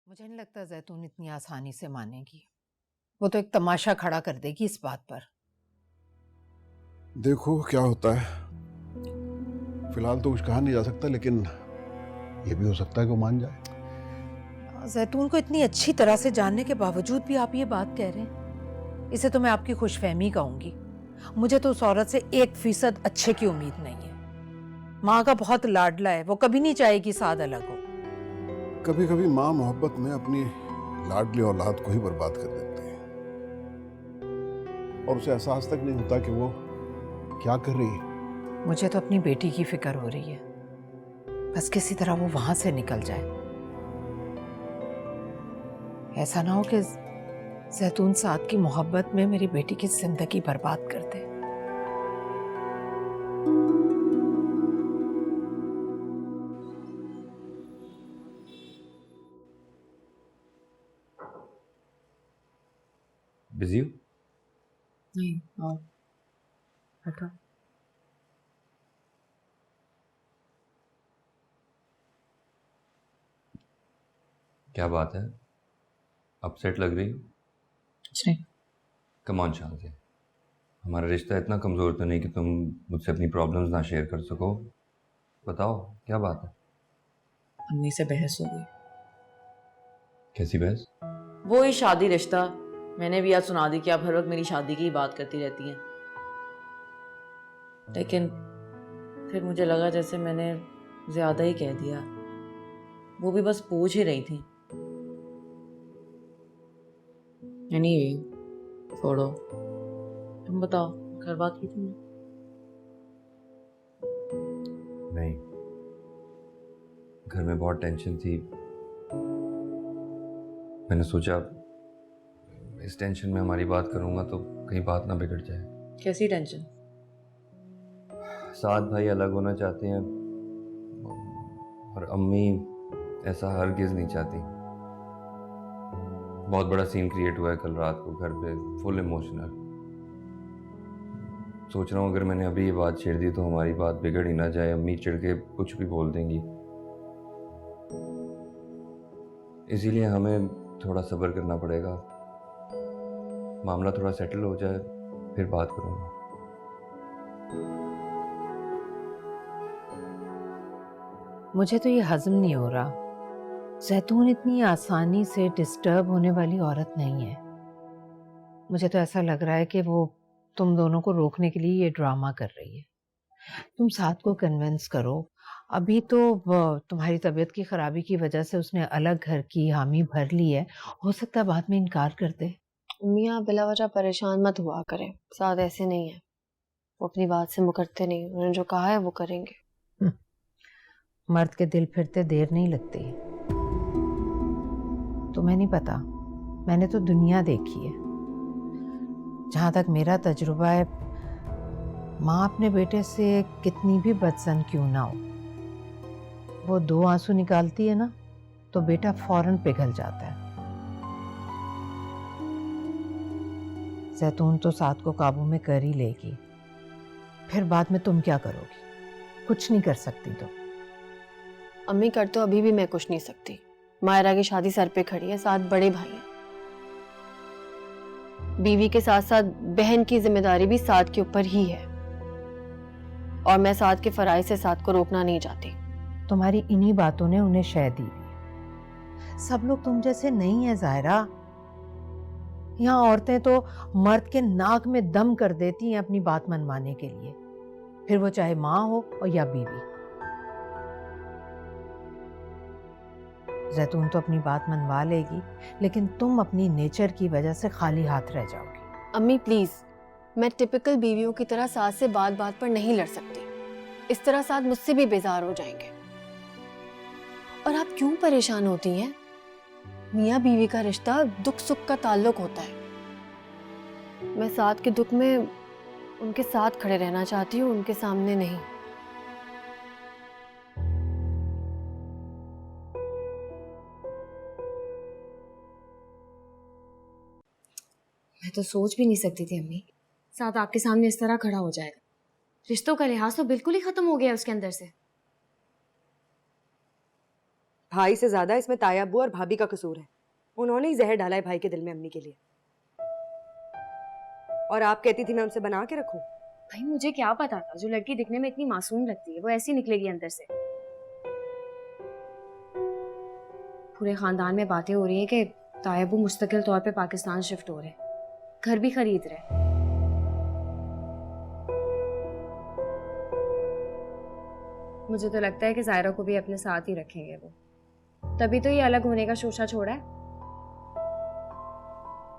मुझे नहीं लगता जैतून इतनी आसानी से मानेगी। वो तो एक तमाशा खड़ा कर देगी इस बात पर। देखो क्या होता है। फिलहाल तो कुछ कहा नहीं जा सकता, लेकिन ये भी हो सकता है कि वो मान जाए। जैतून को इतनी अच्छी तरह से जानने के बावजूद भी आप ये बात कह रहे हैं, इसे तो मैं आपकी खुशफहमी कहूंगी। मुझे तो उस औरत से 1% अच्छे की उम्मीद नहीं है। माँ का बहुत लाडला है, वो कभी नहीं चाहेगी साद अलग हो। कभी कभी माँ मोहब्बत में अपनी लाडली औलाद को ही बर्बाद कर देती है और उसे एहसास तक नहीं होता कि वो क्या कर रही है। मुझे तो अपनी बेटी की फिक्र हो रही है, बस किसी तरह वो वहां से निकल जाए। ऐसा ना हो कि जैतून साद की मोहब्बत में मेरी बेटी की जिंदगी बर्बाद कर दे। बिजी हो? नहीं, और हटो। क्या बात है, अपसेट लग रही हो? कुछ नहीं। कम ऑन शांति, हमारा रिश्ता इतना कमज़ोर तो नहीं कि तुम मुझसे अपनी प्रॉब्लम्स ना शेयर कर सको। बताओ क्या बात है। अम्मी से बहस हो गई। कैसी बहस? वो ही शादी रिश्ता। मैंने भी आज सुना दी कि आप हर वक्त मेरी शादी की ही बात करती रहती हैं, लेकिन फिर मुझे लगा जैसे मैंने ज्यादा ही कह दिया। वो भी बस पूछ ही रही थी। एनीवे, छोड़ो। तुम बताओ, घर बात की तुमने? नहीं, घर में बहुत टेंशन थी। मैंने सोचा इस टेंशन में हमारी बात करूंगा तो कहीं बात ना बिगड़ जाए। कैसी टेंशन? सात भाई अलग होना चाहते हैं और अम्मी ऐसा हरगिज नहीं चाहती। बहुत बड़ा सीन क्रिएट हुआ है कल रात को घर पे, फुल इमोशनल। सोच रहा हूँ अगर मैंने अभी ये बात छेड़ दी तो हमारी बात बिगड़ ही ना जाए, अम्मी चिढ़ के कुछ भी बोल देंगी। इसीलिए हमें थोड़ा सब्र करना पड़ेगा। मामला थोड़ा सेटल हो जाए फिर बात करूँगा। मुझे तो ये हजम नहीं हो रहा। जैतून इतनी आसानी से डिस्टर्ब होने वाली औरत नहीं है। मुझे तो ऐसा लग रहा है कि वो तुम दोनों को रोकने के लिए ये ड्रामा कर रही है। तुम साथ को कन्विंस करो। अभी तो तुम्हारी तबीयत की खराबी की वजह से उसने अलग घर की हामी भर ली है, हो सकता है बाद में इनकार कर दे। मियाँ बिला वजह परेशान मत हुआ करें, साद ऐसे नहीं है। वो अपनी बात से मुकरते नहीं, उन्होंने जो कहा है वो करेंगे। मर्द के दिल फिरते देर नहीं लगती। तुम्हें नहीं पता, मैंने तो दुनिया देखी है। जहां तक मेरा तजुर्बा है, माँ अपने बेटे से कितनी भी बदसन क्यों ना हो, वो 2 आंसू निकालती है ना तो बेटा फौरन पिघल जाता है। जैतून तो साथ को काबू में कर ही लेगी, फिर बाद में तुम क्या करोगी? कुछ नहीं कर सकती तो। अम्मी कर तो अभी भी मैं कुछ नहीं सकती। मायरा की शादी सर पे खड़ी है, साथ बड़े भाई हैं। बीवी के साथ साथ बहन की जिम्मेदारी भी साथ के ऊपर ही है, और मैं साथ के फराइज से साथ को रोकना नहीं चाहती। तुम्हारी इन्हीं बातों ने उन्हें शह दी हुई। सब लोग तुम जैसे नहीं है जायरा। यहाँ औरतें तो मर्द के नाक में दम कर देती हैं अपनी बात मनवाने के लिए, फिर वो चाहे माँ हो और या बीवी। जैतून तो अपनी बात मनवा लेगी, लेकिन तुम अपनी नेचर की वजह से खाली हाथ रह जाओगी। अम्मी प्लीज, मैं टिपिकल बीवियों की तरह साथ से बात बात पर नहीं लड़ सकती। इस तरह साथ मुझसे भी बेजार हो जाएंगे। और आप क्यों परेशान होती हैं? मियाँ बीवी का रिश्ता दुख सुख का ताल्लुक होता है। मैं साथ के दुख में उनके साथ खड़े रहना चाहती हूँ, उनके सामने नहीं। मैं तो सोच भी नहीं सकती थी अम्मी, साथ आपके सामने इस तरह खड़ा हो जाएगा। रिश्तों का लिहाज तो बिल्कुल ही खत्म हो गया उसके अंदर से। भाई से ज्यादा इसमें ताया अब्बू और भाभी का कसूर है। उन्होंने ही जहर डाला है भाई के दिल में अम्मी के लिए। और आप कहती थी मैं उनसे बना के रखूं। भाई मुझे क्या पता था, जो लड़की दिखने में इतनी मासूम लगती है वो ऐसी निकलेगी अंदर से। पूरे खानदान में बातें हो रही है कि तायबू मुस्तकिल तौर पे पाकिस्तान शिफ्ट हो रहे, घर भी खरीद रहे। मुझे तो लगता है कि जायरा को भी अपने साथ ही रखेंगे वो, तभी तो ये अलग होने का शोशा छोड़ा है।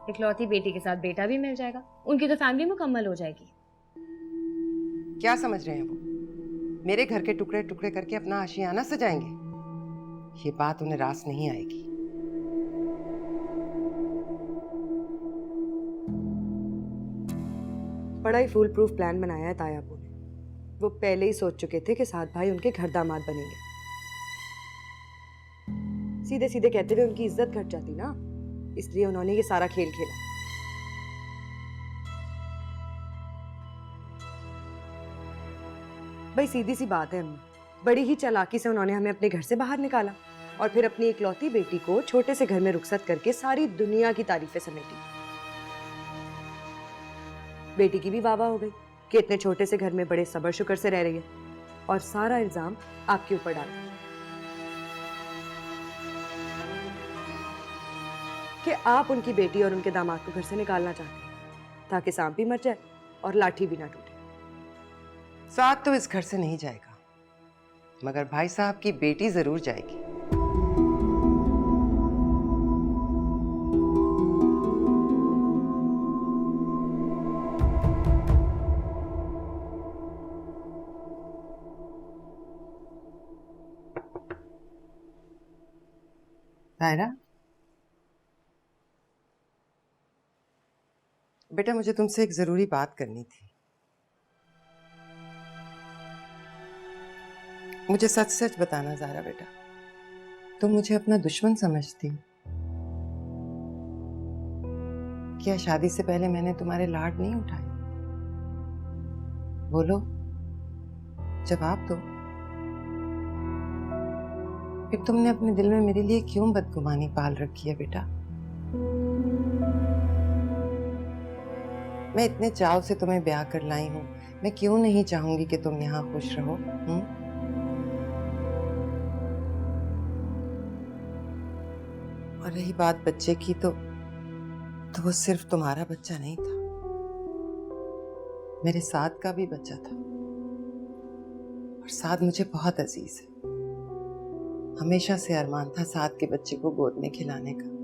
इकलौती बेटी के साथ बेटा भी मिल जाएगा, उनकी तो फैमिली मुकम्मल हो जाएगी। क्या समझ रहे हैं वो? मेरे घर के टुकड़े टुकड़े करके अपना आशियाना सजाएंगे? ये बात उन्हें रास नहीं आएगी। बड़ा ही फुल प्रूफ प्लान बनाया है ताया अब्बू ने। वो पहले ही सोच चुके थे कि साथ भाई उनके घर दामाद बनेंगे। सीधे सीधे कहते हुए उनकी इज्जत घट जाती ना, इसलिए उन्होंने ये सारा खेल खेला। भाई सीधी सी बात है अम्मी, बड़ी ही चालाकी से उन्होंने हमें अपने घर से बाहर निकाला और फिर अपनी इकलौती बेटी को छोटे से घर में रुखसत करके सारी दुनिया की तारीफें समेटी। बेटी की भी वाह वाह हो गई कि इतने छोटे से घर में बड़े सब्र शुक्र से रह रही है, और सारा इल्जाम आपके ऊपर डाल दिया कि आप उनकी बेटी और उनके दामाद को घर से निकालना चाहते हैं ताकि सांप भी मर जाए और लाठी भी ना टूटे। साथ तो इस घर से नहीं जाएगा, मगर भाई साहब की बेटी जरूर जाएगी। तायरा, बेटा मुझे तुमसे एक जरूरी बात करनी थी। मुझे सच सच बताना ज़ारा बेटा, तुम मुझे अपना दुश्मन समझती हो? क्या शादी से पहले मैंने तुम्हारे लाड नहीं उठाए? बोलो, जवाब दो। फिर तुमने अपने दिल में मेरे लिए क्यों बदगुमानी पाल रखी है बेटा? मैं इतने चाव से तुम्हें ब्याह कर लाई हूं, मैं क्यों नहीं चाहूंगी कि तुम यहाँ खुश रहो? और रही बात बच्चे की, तो वो सिर्फ तुम्हारा बच्चा नहीं था, मेरे साथ का भी बच्चा था। और साथ मुझे बहुत अजीज है। हमेशा से अरमान था साथ के बच्चे को गोद में खिलाने का।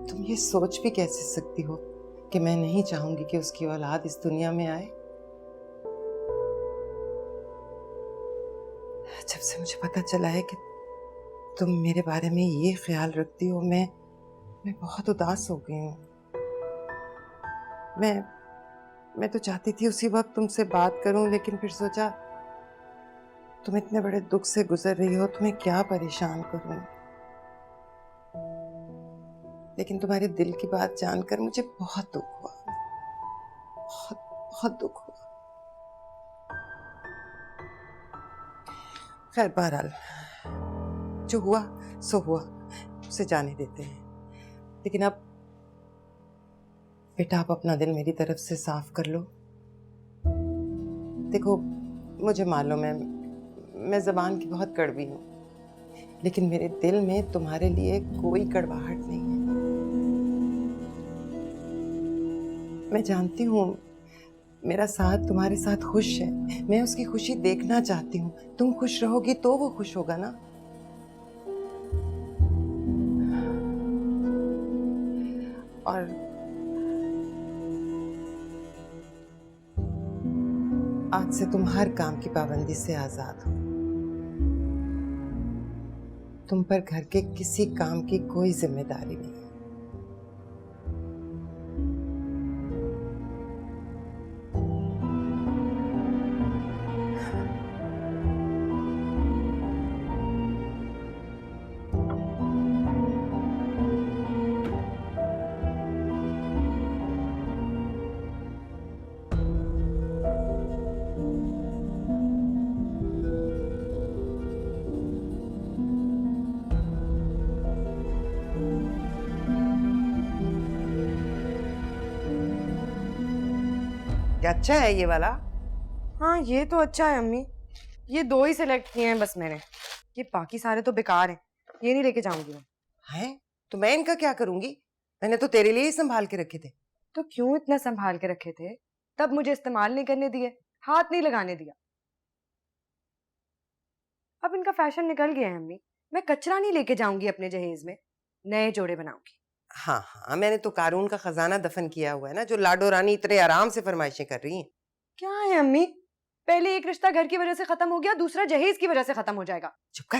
तुम ये सोच भी कैसे सकती हो कि मैं नहीं चाहूंगी कि उसकी औलाद इस दुनिया में आए? जब से मुझे पता चला है कि तुम मेरे बारे में ये ख्याल रखती हो, मैं बहुत उदास हो गई हूँ। मैं तो चाहती थी उसी वक्त तुमसे बात करूं, लेकिन फिर सोचा तुम इतने बड़े दुख से गुजर रही हो, तुम्हें क्या परेशान करूं। लेकिन तुम्हारे दिल की बात जानकर मुझे बहुत दुख हुआ, बहुत बहुत दुख हुआ। खैर बहरहाल, जो हुआ सो हुआ, उसे जाने देते हैं। लेकिन अब बेटा, आप अपना दिल मेरी तरफ से साफ कर लो। देखो, मुझे मालूम है मैं जबान की बहुत कड़वी हूँ, लेकिन मेरे दिल में तुम्हारे लिए कोई कड़वाहट नहीं है। मैं जानती हूँ मेरा साथ तुम्हारे साथ खुश है, मैं उसकी खुशी देखना चाहती हूँ। तुम खुश रहोगी तो वो खुश होगा ना। और आज से तुम हर काम की पाबंदी से आजाद हो। तुम पर घर के किसी काम की कोई जिम्मेदारी नहीं। क्या अच्छा है ये वाला? हाँ ये तो अच्छा है अम्मी, ये 2 ही सिलेक्ट किए हैं बस मैंने, ये बाकी सारे तो बेकार हैं, ये नहीं लेके जाऊंगी मैं। है तो मैं इनका क्या करूंगी? मैंने तो तेरे लिए ही संभाल के रखे थे। तो क्यों इतना संभाल के रखे थे? तब मुझे इस्तेमाल नहीं करने दिए, हाथ नहीं लगाने दिया। अब इनका फैशन निकल गया है अम्मी, मैं कचरा नहीं लेके जाऊंगी अपने जहेज में, नए जोड़े बनाऊंगी। हाँ हाँ, मैंने तो कारून का खजाना दफन किया हुआ है ना, जो लाडो रानी इतने आराम से फरमाइशें कर रही हैं। क्या है अम्मी, पहले एक रिश्ता घर की वजह से खत्म हो गया, दूसरा जहेज की वजह से खत्म हो जाएगा। चुप कर,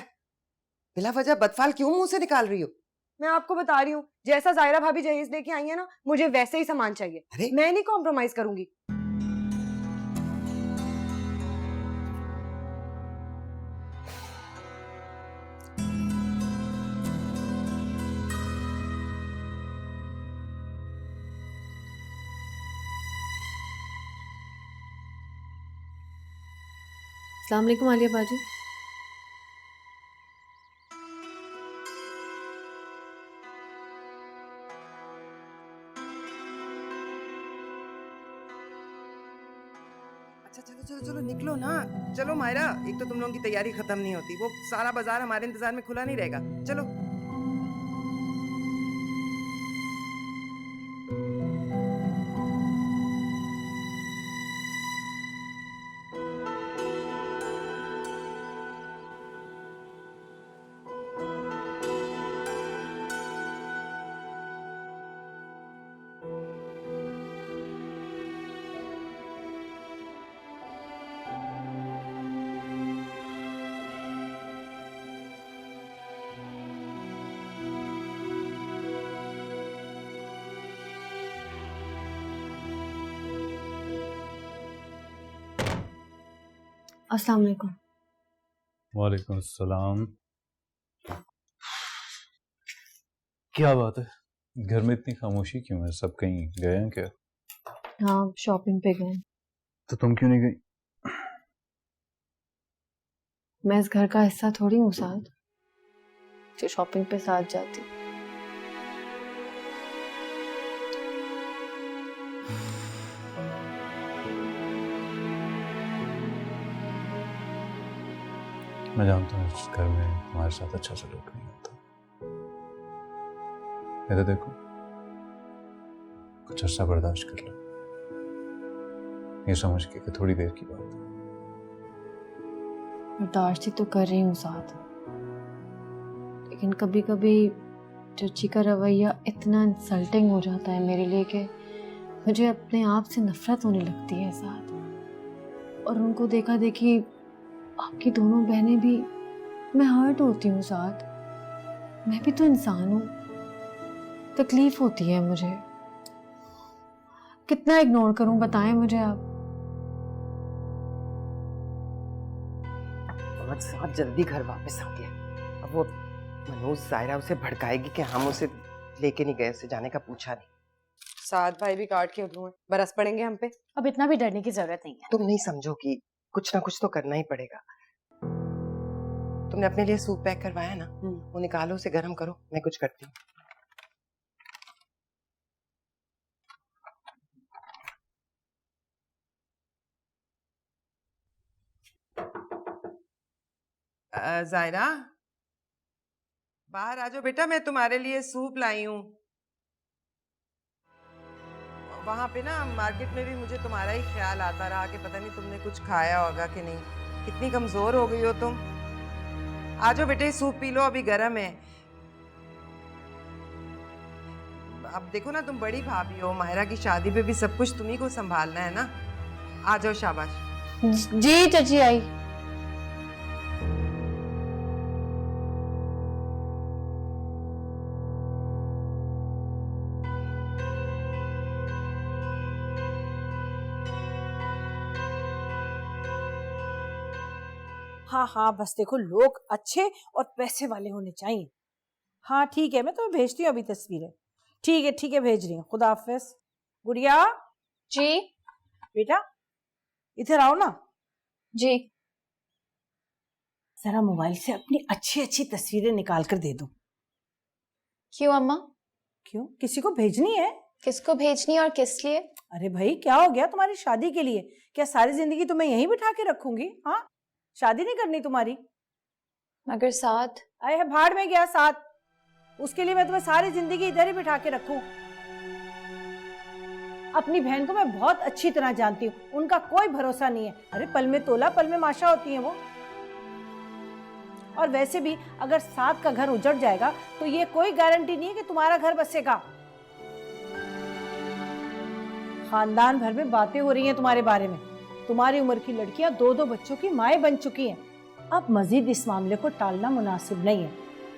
बिला वजह बदफाल क्यों मुंह से निकाल रही हो? मैं आपको बता रही हूँ, जैसा जायरा भाभी जहेज लेके आई है ना, मुझे वैसे ही सामान चाहिए। अरे मैं नहीं कॉम्प्रोमाइज करूंगी। अस्सलाम वालेकुम आलिया बाजी। अच्छा चलो चलो चलो निकलो ना, चलो मायरा, एक तो तुम लोगों की तैयारी खत्म नहीं होती, वो सारा बाजार हमारे इंतजार में खुला नहीं रहेगा। चलो अस्सलाम वालेकुम। वालेकुम अस्सलाम। क्या बात है, घर में इतनी खामोशी क्यों है? सब कहीं गए हैं क्या? हाँ शॉपिंग पे गए। तो तुम क्यों नहीं गई? मैं इस घर का हिस्सा थोड़ी हूँ साथ, जो शॉपिंग पे साथ जाती। मैं जानता हूँ इस घर में तुम्हारे साथ अच्छा सलूक नहीं होता। इधर देखो, कुछ अर्सा बर्दाश्त कर लो, ये समझ के कि थोड़ी देर की बात है। बर्दाश्त ही तो कर रही हूँ साथ, लेकिन कभी कभी चची का रवैया इतना इंसल्टिंग हो जाता है मेरे लिए कि मुझे अपने आप से नफरत होने लगती है साथ। और उनको देखा देखी आपकी दोनों बहनें भी, मैं हर्ट होती हूँ साथ। मैं भी तो इंसान हूँ, तकलीफ होती है मुझे। कितना इग्नोर करूं बताएं मुझे आप। आज साथ जल्दी घर वापस आ गया। अब वो मनोज जायरा उसे भड़काएगी कि हम उसे लेके नहीं गए, उसे जाने का पूछा नहीं। साथ भाई भी काट के उठूं, बरस पड़ेंगे हम पे। अब इतना भी डरने की जरूरत नहीं है। तुम नहीं समझो कि कुछ ना कुछ तो करना ही पड़ेगा। तुमने अपने लिए सूप पैक करवाया ना, वो निकालो, उसे गर्म करो, मैं कुछ करती हूँ। जायरा, बाहर आ जाओ बेटा, मैं तुम्हारे लिए सूप लाई हूँ। वहां पे ना मार्केट में भी मुझे तुम्हारा ही ख्याल आता रहा कि पता नहीं तुमने कुछ खाया होगा कि नहीं, कितनी कमजोर हो गई हो तुम। आ जाओ बेटे, सूप पी लो, अभी गर्म है। अब देखो ना, तुम बड़ी भाभी हो, मायरा की शादी पे भी सब कुछ तुम्ही को संभालना है ना। आ जाओ, शाबाश। जी चची आई। हाँ हाँ, बस देखो लोग अच्छे और पैसे वाले होने चाहिए। हाँ ठीक है, मैं तुम्हें भेजती हूँ अभी तस्वीरें। ठीक है भेज रही हूँ। खुदा हाफिज। गुड़िया जी बेटा इधर आओ ना। जी। जरा मोबाइल से अपनी अच्छी अच्छी तस्वीरें निकाल कर दे दो। क्यों अम्मा? क्यों, किसी को भेजनी है? किसको भेजनी है और किस लिए? अरे भाई क्या हो गया तुम्हारी शादी के लिए? क्या सारी जिंदगी तुम्हें यहीं बिठा के रखूंगी? हाँ, शादी नहीं करनी तुम्हारी? मगर साथ? आए है भाड़ में गया साथ, उसके लिए मैं तुम्हें सारी जिंदगी इधर ही बिठा के रखूं? अपनी बहन को मैं बहुत अच्छी तरह जानती हूँ, उनका कोई भरोसा नहीं है। अरे पल में तोला पल में माशा होती है वो। और वैसे भी अगर साथ का घर उजड़ जाएगा तो ये कोई गारंटी नहीं है कि तुम्हारा घर बसेगा। खानदान भर में बातें हो रही हैं तुम्हारे बारे में। तुम्हारी उम्र की लड़कियां 2-2 बच्चों की माएँ बन चुकी हैं। अब मजीद इस मामले को टालना मुनासिब नहीं है।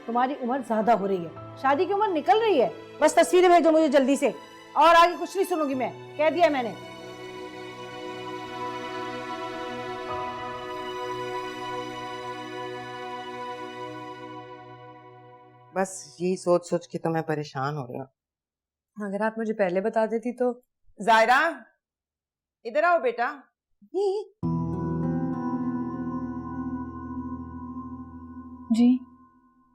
तुम्हारी उम्र ज्यादा हो रही है, शादी की उम्र निकल रही है। बस तस्वीरें भेजो मुझे जल्दी से, और आगे कुछ नहीं सुनूंगी मैं, कह दिया मैंने। बस यही सोच सोच के तो मैं परेशान हो रही हूँ। अगर आप मुझे पहले बता देती तो। जायरा, इधर आओ बेटा। जी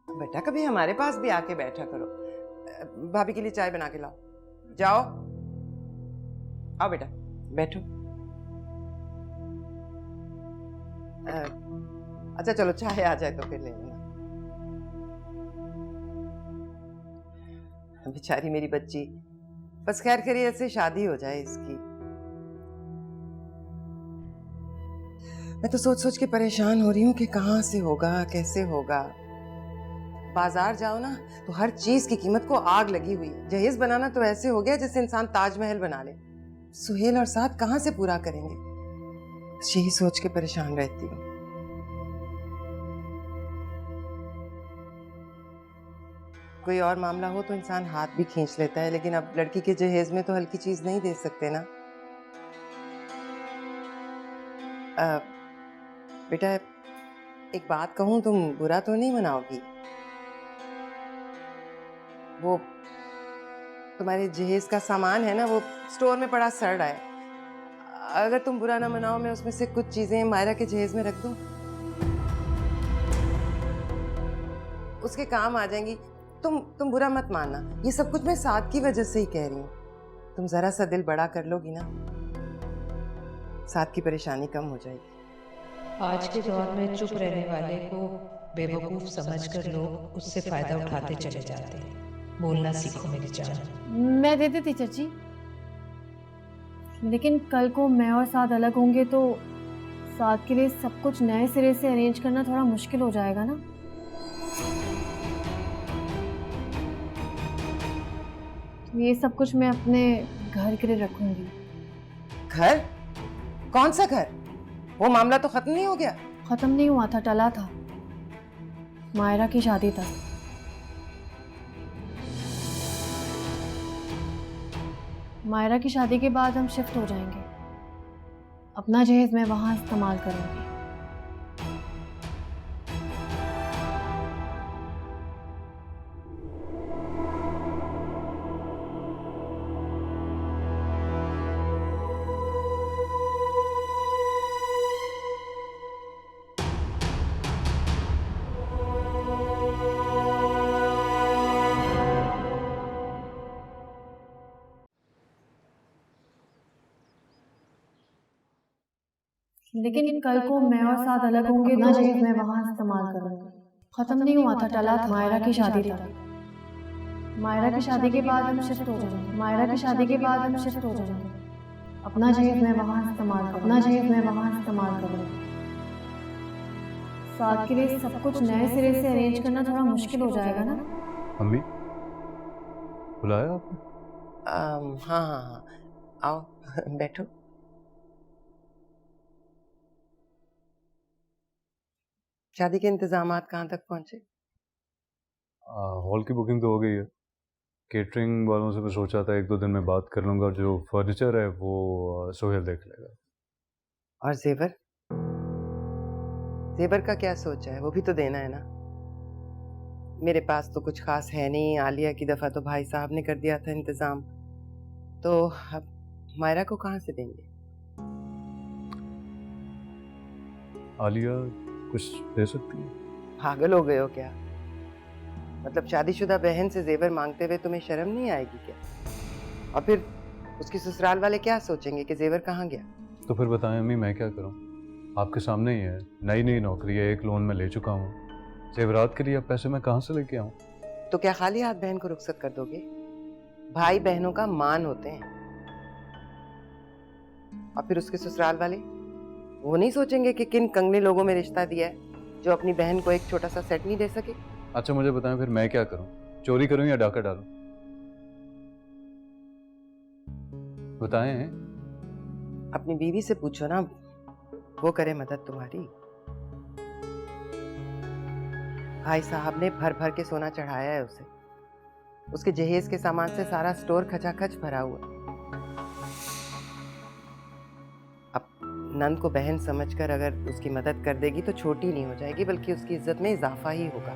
बेटा कभी हमारे पास भी आके बैठा करो। भाभी के लिए चाय बना के लाओ। जाओ, आओ बेटा, बैठो। अच्छा चलो, चाय आ जाए तो फिर ले लेना। बेचारी मेरी बच्ची, बस खैर खैरियत से शादी हो जाए इसकी। मैं तो सोच सोच के परेशान हो रही हूँ कि कहाँ से होगा, कैसे होगा। बाजार जाओ ना तो हर चीज की कीमत को आग लगी हुई है। जहेज बनाना तो ऐसे हो गया जैसे इंसान ताजमहल बना ले। सुहेल और साथ कहाँ से पूरा करेंगे? यही सोच के परेशान रहती हूँ। कोई और मामला हो तो इंसान हाथ भी खींच लेता है, लेकिन अब लड़की के जहेज में तो हल्की चीज नहीं दे सकते ना। बेटा एक बात कहूँ, तुम बुरा तो नहीं मनाओगी? वो तुम्हारे जहेज का सामान है ना, वो स्टोर में पड़ा सड़ रहा है। अगर तुम बुरा ना मनाओ, मैं उसमें से कुछ चीजें मायरा के जहेज में रख दूं, उसके काम आ जाएंगी। तुम बुरा मत मानना, ये सब कुछ मैं साथ की वजह से ही कह रही हूँ। तुम जरा सा दिल बड़ा कर लोगी ना, साथ की परेशानी कम हो जाएगी। आज के दौर में चुप रहने वाले को बेवकूफ समझकर लोग उससे फायदा उठाते चले जाते हैं। बोलना सीखो मेरी जान। मैं दे देती चाची, लेकिन कल को मैं और साथ अलग होंगे तो साथ के लिए सब कुछ नए सिरे से अरेंज करना थोड़ा मुश्किल हो जाएगा ना। तो ये सब कुछ मैं अपने घर के लिए रखूंगी। घर? कौन सा घर? वो मामला तो खत्म नहीं हो गया? खत्म नहीं हुआ था, टला था। मायरा की शादी तक। मायरा की शादी के बाद हम शिफ्ट हो जाएंगे। अपना जहेज मैं वहां इस्तेमाल करूंगी। लेकिन कल को मैं और साथ अलग होंगे तो जहेज मैं वहां इस्तेमाल करूंगी। खत्म नहीं हुआ था, टला था। मायरा की शादी तक। मायरा की शादी के बाद हम शिफ्ट हो जाएंगे। मायरा की शादी के बाद हम शिफ्ट हो जाएंगे। अपना जहेज मैं वहां इस्तेमाल करूंगी। अपना जहेज मैं वहां इस्तेमाल करूंगी। साथ के लिए सब कुछ नए सिरे से अरेंज करना थोड़ा मुश्किल हो जाएगा ना। अम्मी बुलाया आपने? हाँ हाँ हाँ, आओ बैठो। शादी के इंतजामात कहाँ तक पहुंचे? हॉल की बुकिंग तो हो गई है। केटरिंग वालों से मैं सोचा था 1-2 दिन में बात कर लूँगा। जो फर्नीचर है वो सोहेल देख लेगा। और जेवर? जेवर का क्या सोचा है? वो भी तो देना है ना। मेरे पास तो कुछ खास है नहीं। आलिया की दफा तो भाई साहब ने कर दिया था इंतजाम, तो अब मायरा को कहाँ से देंगे? आलिया कुछ दे सकती है? पागल हो गए हो क्या? मतलब शादीशुदा बहन से जेवर मांगते हुए तुम्हें शर्म नहीं आएगी क्या? और फिर उसकी ससुराल वाले क्या सोचेंगे कि जेवर कहाँ गया? तो फिर बताएं अम्मी, मैं क्या करूं? आपके सामने ही है, नई नई नौकरी है, एक लोन में ले चुका हूँ, जेवरात के लिए अब पैसे मैं कहाँ से लेके आऊँ? तो क्या खाली हाथ बहन को रुखसत कर दोगे? भाई बहनों का मान होते हैं। और फिर उसके ससुराल वाले वो नहीं सोचेंगे कि किन कंगने लोगों में रिश्ता दिया है जो अपनी बहन को एक छोटा सा सेट नहीं दे सके? अच्छा मुझे बताएं फिर मैं क्या करूं? चोरी करूं या डाका डालूं? बताएं। अपनी बीवी से पूछो ना, वो करे मदद तुम्हारी। भाई साहब ने भर भर के सोना चढ़ाया है उसे, उसके जहेज के सामान से सारा स्टोर खचाखच भरा हुआ। अब नंद को बहन समझकर अगर उसकी मदद कर देगी तो छोटी नहीं हो जाएगी, बल्कि उसकी इज्जत में इजाफा ही होगा।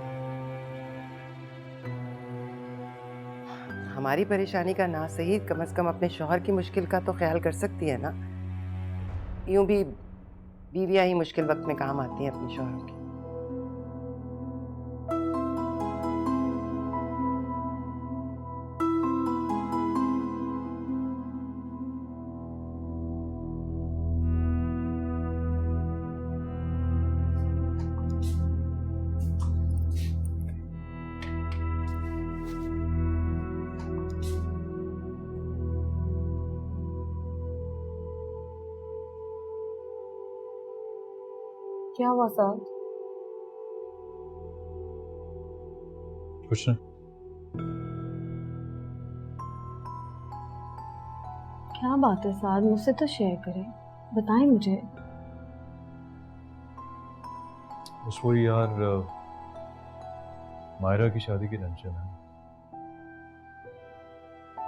हमारी परेशानी का ना सही, कम से कम अपने शौहर की मुश्किल का तो ख्याल कर सकती है ना। यूं भी बीवियां ही मुश्किल वक्त में काम आती हैं अपने शौहरों की। क्या हुआ साहब? कुछ नहीं। क्या बात है साहब, मुझसे तो शेयर करें, बताएं मुझे। बस वही यार, मायरा की शादी की टेंशन है।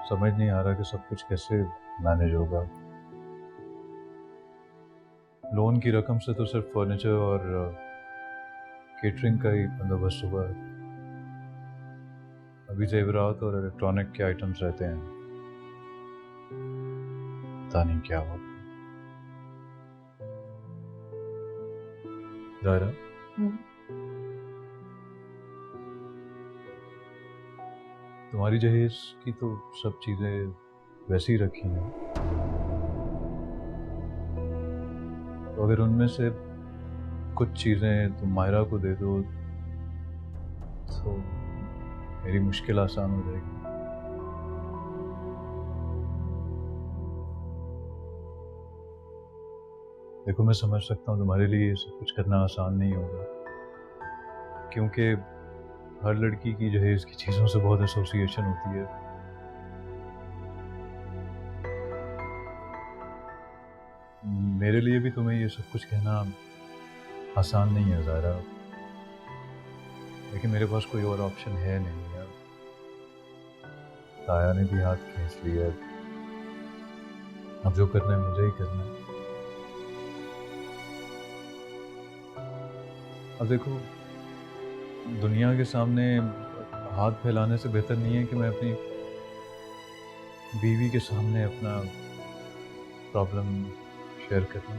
समझ नहीं आ रहा कि सब कुछ कैसे मैनेज होगा। लोन की रकम से तो सिर्फ फर्नीचर और केटरिंग का ही बंदोबस्त हुआ है। अभी जेवरात और इलेक्ट्रॉनिक के आइटम्स रहते हैं, पता नहीं क्या होगा। जायरा, तुम्हारी जहेज की तो सब चीजें वैसी ही रखी हैं, तो अगर उनमें से कुछ चीजें तुम मायरा को दे दो तो मेरी मुश्किल आसान हो जाएगी। देखो मैं समझ सकता हूँ तुम्हारे लिए ये सब कुछ करना आसान नहीं होगा, क्योंकि हर लड़की की जहेज की चीज़ों से बहुत एसोसिएशन होती है। मेरे लिए भी तुम्हें ये सब कुछ कहना आसान नहीं है ज़ारा, लेकिन मेरे पास कोई और ऑप्शन है नहीं यार। ताया ने भी हाथ खींच लिया, अब जो करना है मुझे ही करना है। अब देखो, दुनिया के सामने हाथ फैलाने से बेहतर नहीं है कि मैं अपनी बीवी के सामने अपना प्रॉब्लम शेयर करूं।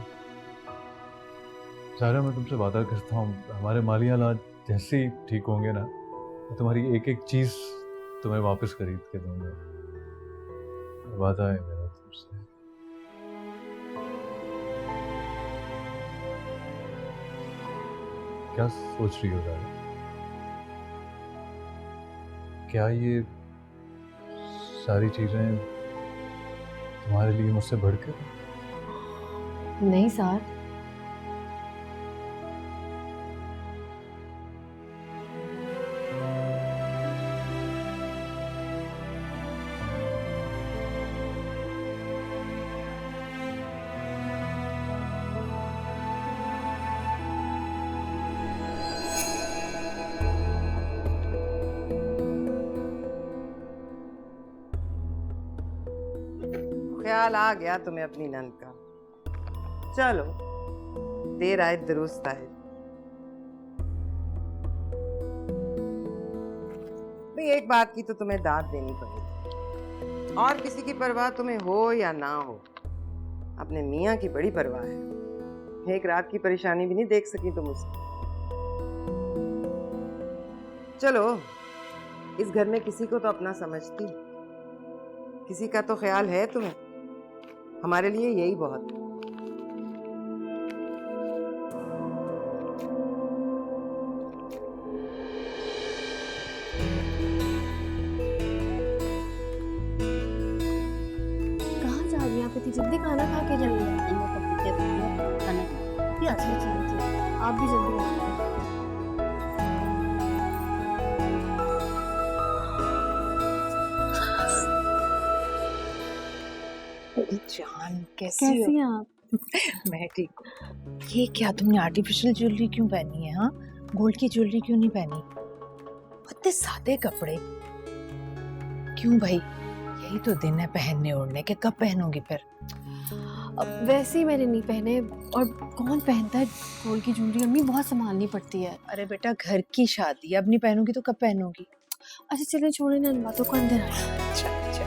ज़ारा, मैं तुमसे वादा करता हूँ, हमारे माली हालात जैसे ही ठीक होंगे ना, मैं तुम्हारी एक एक चीज़ तुम्हें वापस खरीद के दूंगा। वादा है मेरा तुमसे। क्या सोच रही हो ज़ारा? क्या ये सारी चीज़ें तुम्हारे लिए मुझसे बढ़कर? नहीं साहब, ख्याल आ गया तुम्हें अपनी नंद का। चलो, देर आए दुरुस्त आए। भाई एक बात की तो तुम्हें दाद देनी पड़ेगी, और किसी की परवाह तुम्हें हो या ना हो, अपने मियाँ की बड़ी परवाह है। एक रात की परेशानी भी नहीं देख सकी तुम उसकी। चलो, इस घर में किसी को तो अपना समझती, किसी का तो ख्याल है तुम्हें, हमारे लिए यही बहुत है। कहाँ जा रही हैं आप इतनी जल्दी? खाना खा के जाइए। अच्छा, आप भी जल्दी आइए। जान कैसी हैं आप? मैं ठीक हूँ। ये क्या तुमने आर्टिफिशियल ज्वेलरी क्यों पहनी है? हाँ, गोल्ड की ज्वेलरी क्यों नहीं पहनी? इतने सादे कपड़े क्यों भाई? यही तो दिन है पहनने ओढ़ने के, कब पहनोगी फिर? अब वैसे ही मैंने नहीं पहने, और कौन पहनता है गोल्ड की ज्वेलरी? अम्मी बहुत संभालनी पड़ती है। अरे बेटा, घर की शादी, अब नहीं पहनोगी तो कब पहनोगी? अच्छा चलें, छोड़े ना इन बातों को, अंदर आइए। अच्छा अच्छा।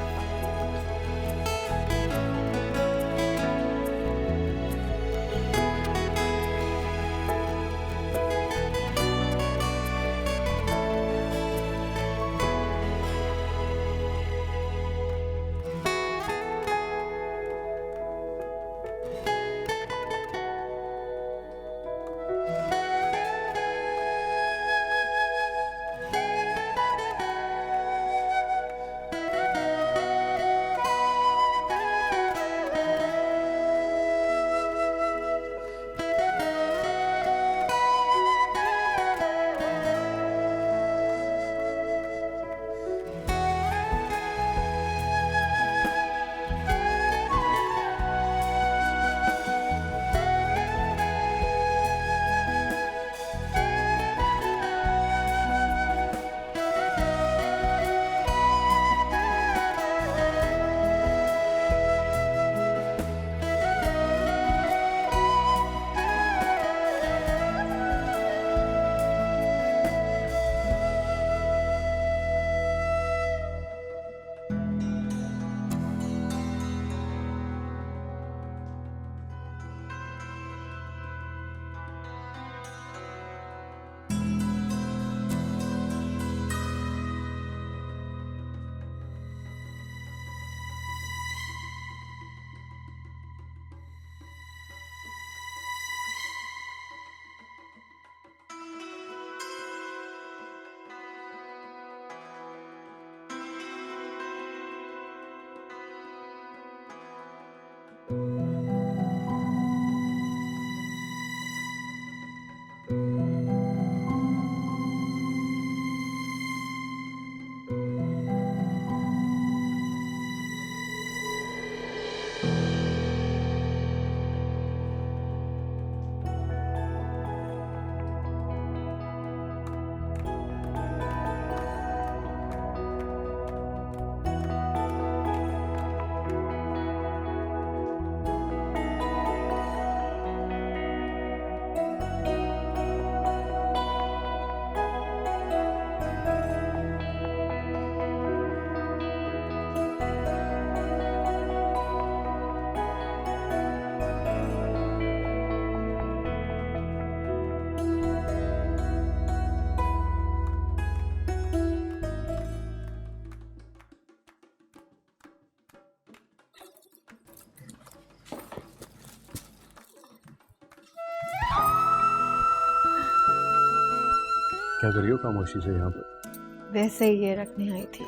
क्या करियो खामोशी से यहाँ पर? वैसे ही ये रखने आई थी।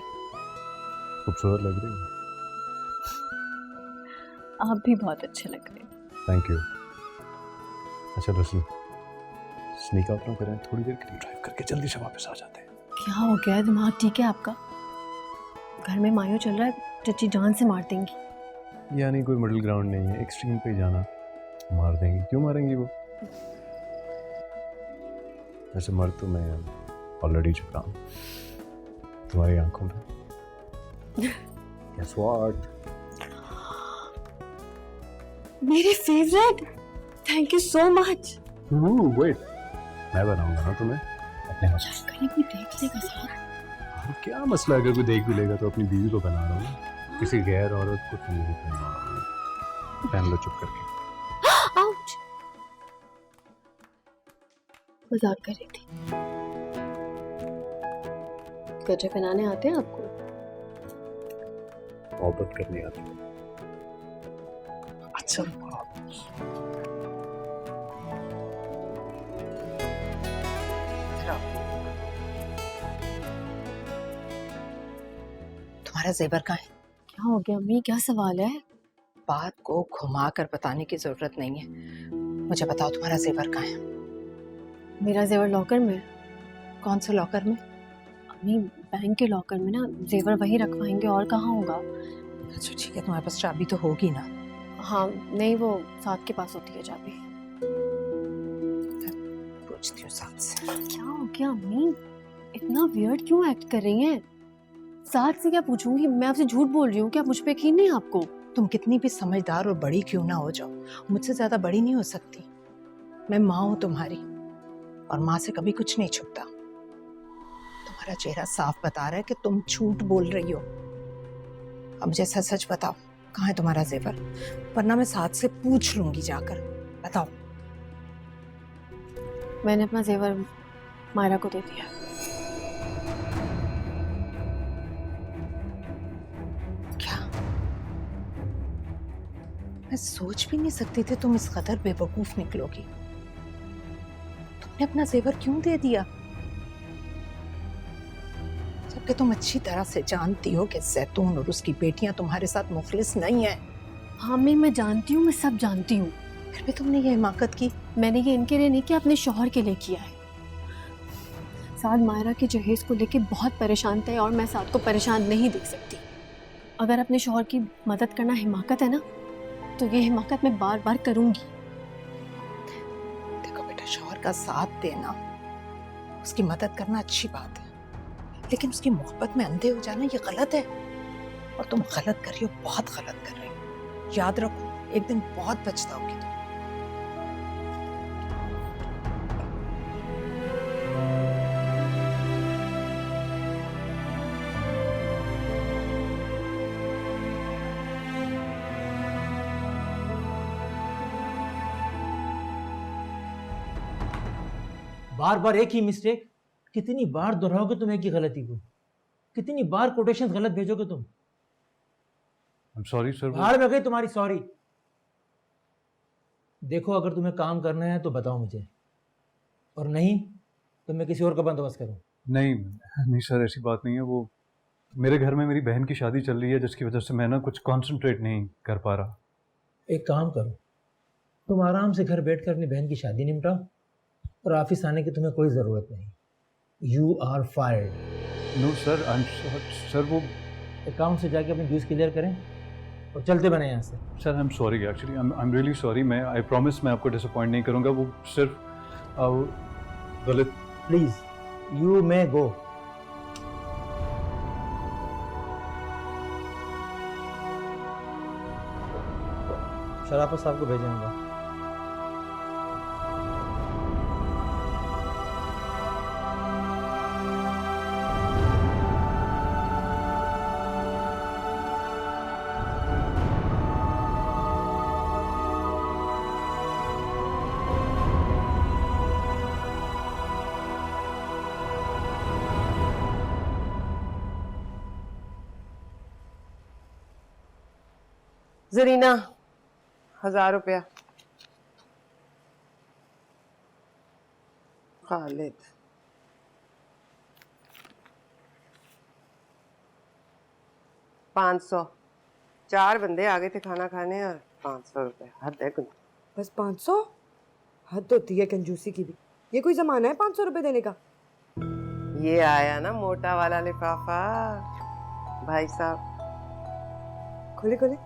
खूबसूरत लग रही है। आप भी बहुत अच्छे लग रहे हैं। Thank you. अच्छा लसन, स्नीक आउट ना करें, थोड़ी देर के लिए ड्राइव करके जल्दी से वापस आ जाते हैं। क्या हो गया है? दिमाग ठीक है आपका? घर में मायो चल रहा है, चच्ची जान से मार देंगी। यानी कोई मिडिल ग्राउंड नहीं है, एक्सट्रीम पे जाना, मार देंगी। क्यों मारेंगी वो? वैसे मर तो मैं ऑलरेडी चुका हूँ तुम्हारी आंखों में। Guess what? मेरे favourite, thank you so much. Wait, मैं बनाऊंगा ना तुम्हें अपने हाथ से। कहीं कोई देख लेगा साहब? क्या मसला है, अगर कोई देख भी लेगा तो अपनी बीवी को बना रहा हूँ, किसी गैर औरत को तुम नहीं पहना रहा हूँ। पहन लो चुप करके। आउच, मजाक कर रही थी। गजरे बनाने आते हैं आपको? मोहब्बत करनी आती है। अच्छा तुम्हारा जेवर कहाँ है? क्या हो गया अम्मी, क्या सवाल है? बात को घुमा कर बताने की जरूरत नहीं है, मुझे बताओ तुम्हारा जेवर कहाँ है? मेरा जेवर लॉकर में है। कौन से लॉकर में? अम्मी बैंक के लॉकर में ना, जेवर वही रखवाएंगे और कहाँ होगा। अच्छा ठीक है, तुम्हारे पास चाबी तो होगी ना? हाँ नहीं, वो साथ के पास होती है चाबी। पूछती हूँ साथ से। क्या हो गया अम्मी, इतना वियर्ड क्यों एक्ट कर रही हैं? साथ से क्या पूछूंगी, मैं आपसे झूठ बोल रही हूँ क्या? मुझ पे यकीन नहीं आपको? तुम कितनी भी समझदार और बड़ी क्यों ना हो जाओ, मुझसे ज्यादा बड़ी नहीं हो सकती। मैं माँ हूं तुम्हारी, और माँ से कभी कुछ नहीं छुपता। तुम्हारा चेहरा साफ बता रहा है कि तुम झूठ बोल रही हो। अब मुझे सच सच बताओ, कहाँ है तुम्हारा जेवर? वरना मैं साथ से पूछ लूंगी जाकर। बताओ। मैंने अपना जेवर मायरा को दे दिया। क्या? मैं सोच भी नहीं सकती थी तुम इस कदर बेवकूफ निकलोगी। तुमने अपना जेवर क्यों दे दिया, जबकि तुम अच्छी तरह से जानती हो कि जैतून और उसकी बेटियां तुम्हारे साथ मुखलिस नहीं है। हाँ मैं जानती हूँ, मैं सब जानती हूँ। फिर भी तुमने ये हिमाकत की। मैंने ये इनके लिए नहीं किया, अपने शौहर के लिए किया है। साद मायरा के जहेज को लेके बहुत परेशान थे और मैं साद को परेशान नहीं देख सकती। अगर अपने शौहर की मदद करना हिमाकत है ना, तो ये हिमाकत मैं बार बार करूंगी। देखो बेटा, शौहर का साथ देना, उसकी मदद करना अच्छी बात है, लेकिन उसकी मोहब्बत में अंधे हो जाना ये गलत है। और तुम गलत कर रही हो, बहुत गलत कर रही हो। याद रखो, एक दिन बहुत पछताओगी तुम। बार बार एक ही मिस्टेक, कितनी बार दोहराओगे तुम एक ही गलती को? कितनी बार कोटेशंस गलत भेजोगे तुम? I am sorry sir. भाड़ में गई तुम्हारी सॉरी। देखो, अगर तुम्हें काम करना है तो बताओ मुझे, और नहीं तो मैं किसी और का बंदोबस्त करूं। नहीं सर, ऐसी बात नहीं है। वो मेरे घर में मेरी बहन की शादी चल रही है, जिसकी वजह से मैं ना कुछ कंसंट्रेट नहीं कर पा रहा। एक काम करो, तुम आराम से घर बैठकर अपनी बहन की शादी निपटाओ, और ऑफिस आने की तुम्हें कोई ज़रूरत नहीं। You are fired. No sir, I am sir, वो अकाउंट से जाके अपनी ड्यूज क्लियर करें और चलते बने यहाँ से। Sir I am sorry, actually I am really sorry. मैं आई प्रॉमिस मैं आपको डिसअपॉइंट नहीं करूँगा। वो सिर्फ गलत। प्लीज़ यू मे गो। शराफत साहब को भेजेंगे। जरीना, 1000 रुपया। खालिद, 500। 4 बंदे आ गए थे खाना खाने और 500 रुपये। हद है कुछ। बस 500? हद होती है कंजूसी की भी। ये कोई जमाना है 500 रुपए देने का? ये आया ना मोटा वाला लिफाफा, भाई साहब। खोले खोले।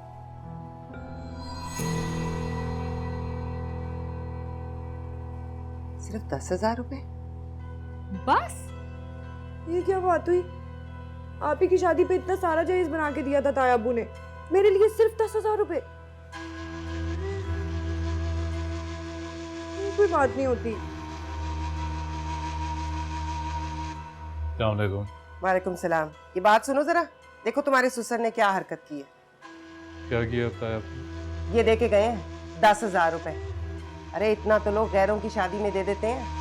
सिर्फ 10,000 रुपए? बस? ये क्या बात हुई? आप ही की शादी पे इतना सारा जहेज बना के दिया था ताया अब्बू ने, मेरे लिए सिर्फ 10,000 रुपए? कोई बात नहीं होती। वालेकुम सलाम। ये बात सुनो जरा। देखो तुम्हारे ससुर ने क्या हरकत की है। क्या किया बताया आपने? ये दे के गए हैं 10,000 रुपए। अरे इतना तो लोग गैरों की शादी में दे देते हैं,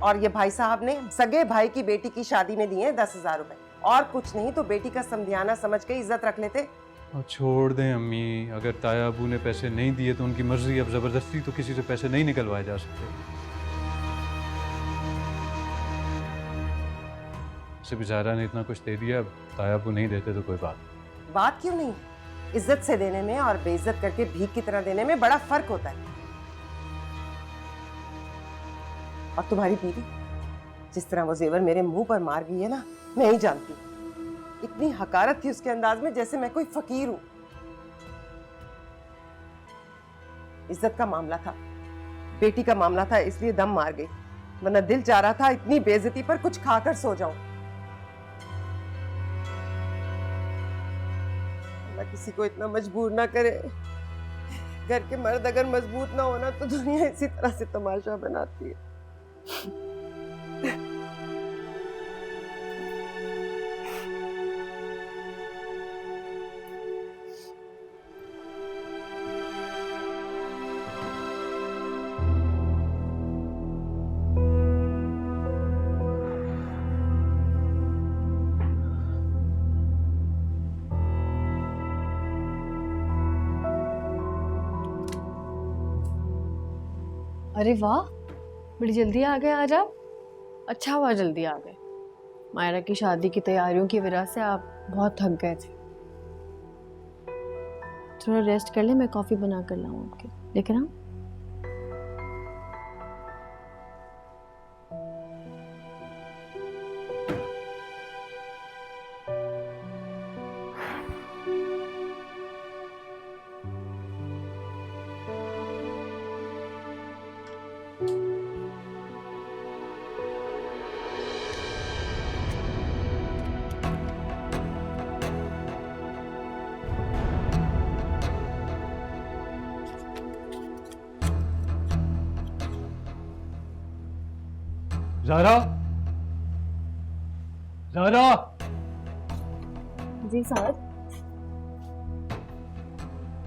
और ये भाई साहब ने सगे भाई की बेटी की शादी में दिए हैं 10,000 रुपए। और कुछ नहीं तो बेटी का समझाना समझ के इज्जत रख लेते। और छोड़ दें अम्मी, अगर ताया अबू ने पैसे नहीं दिए तो उनकी मर्जी, अब जबरदस्ती तो किसी से पैसे नहीं निकलवाए जा सकते। सिर्फ ज़ाहरा ने इतना कुछ दे दिया, अब ताया अबू नहीं देते तो कोई बात क्यों नहीं? इज्जत से देने में और बेइज्जत करके भीख की तरह देने में बड़ा फर्क होता है। और तुम्हारी बीवी जिस तरह वो जेवर मेरे मुंह पर मार गई है ना, मैं ही जानती हूँ। इतनी हकारत थी उसके अंदाज में जैसे मैं कोई फकीर हूं। इज्जत का मामला था, बेटी का मामला था, इसलिए दम मार गई, वरना दिल चाह रहा था इतनी बेइज्जती पर कुछ खाकर सो जाऊं। अल्लाह किसी को इतना मजबूर ना करे। घर के मर्द अगर मजबूत ना होना तो दुनिया इसी तरह से तमाशा बनाती है। अरे वाह, बड़ी जल्दी आ गए आज आप। अच्छा हुआ जल्दी आ गए। मायरा की शादी की तैयारियों की वजह से आप बहुत थक गए थे। थोड़ा रेस्ट कर ले, मैं कॉफी बना कर लाऊं आपके, लेकर आऊं? ज़ाहरा, ज़ाहरा। जी साहब।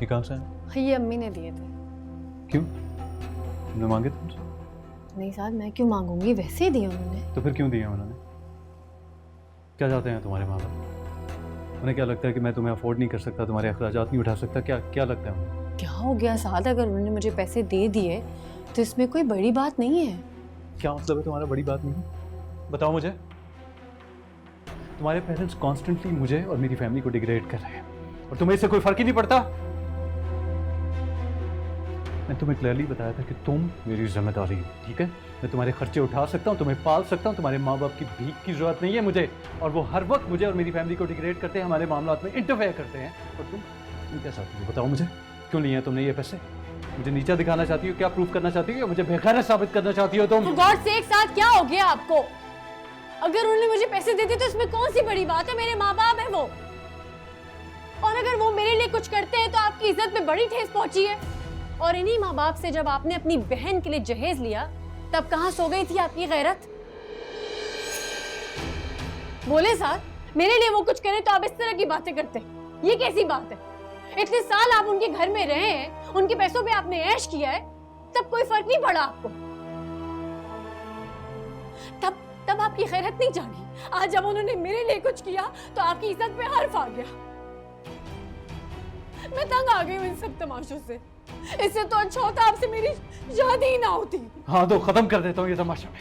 ये कहाँ से है? ये अम्मी ने दिए थे। क्यों? तुमने मांगे थे मुझसे? नहीं साहब, मैं क्यों मांगूंगी, वैसे ही दिए उन्होंने। तो फिर क्यों दिए उन्होंने? क्या चाहते हैं तुम्हारे माँ बाप? उन्हें क्या लगता है कि मैं तुम्हें अफोर्ड नहीं कर सकता, तुम्हारे अखराजात नहीं उठा सकता? क्या क्या लगता है उन्हें? क्या हो गया साहब, अगर उन्होंने मुझे पैसे दे दिए तो इसमें कोई बड़ी बात नहीं है। क्या मतलब है तुम्हारा बड़ी बात नहीं? बताओ मुझे। तुम्हारे पेरेंट्स कॉन्स्टेंटली मुझे और मेरी फैमिली को डिग्रेड कर रहे हैं और तुम्हें इससे कोई फर्क ही नहीं पड़ता। मैं तुम्हें क्लियरली बताया था कि तुम मेरी जिम्मेदारी हो, ठीक है? मैं तुम्हारे खर्चे उठा सकता हूँ, तुम्हें पाल सकता हूँ, तुम्हारे माँ बाप की भीख की जरूरत नहीं है मुझे। और वो हर वक्त मुझे और मेरी फैमिली को डिग्रेड करते हैं, हमारे मामलात में इंटरफेयर करते हैं। और तुम क्या चाहती हो? बताओ मुझे, क्यों लिए हैं तुमने ये पैसे? मुझे नीचा दिखाना चाहती हो? क्या प्रूफ करना चाहती हो? मुझे बेगैरत साबित करना चाहती हो तुम? For God's sake, साथ क्या हो गया आपको? अगर उन्होंने मुझे पैसे दे दिए तो इसमें कौन सी बड़ी बात है? मेरे माँ बाप है वो, और अगर वो मेरे लिए कुछ करते हैं तो आपकी इज्जत में बड़ी ठेस पहुंची है। और इन्हीं माँ बाप से जब आपने अपनी बहन के लिए जहेज लिया तब कहाँ सो गई थी आपकी गैरत? बोले साथ, मेरे लिए वो कुछ करें तो आप इस तरह की बातें करते हैं, ये कैसी बात है? इतने साल आप उनके घर में रहे हैं, उनके पैसों पे आपने ऐश किया है, तब कोई फर्क नहीं पड़ा आपको? तब आपकी खैरत नहीं जागी। आज जब उन्होंने मेरे लिए कुछ किया तो आपकी इज्जत पे हर्फ आ गया। मैं तंग आ गई हूँ इन सब तमाशों से। इससे तो अच्छा होता आपसे मेरी शादी ही ना होती। हाँ तो खत्म कर देता हूँ ये तमाशा में।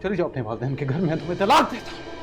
चली जाओ अपने वालिदैन के घर में, तुम्हें तलाक देता हूँ।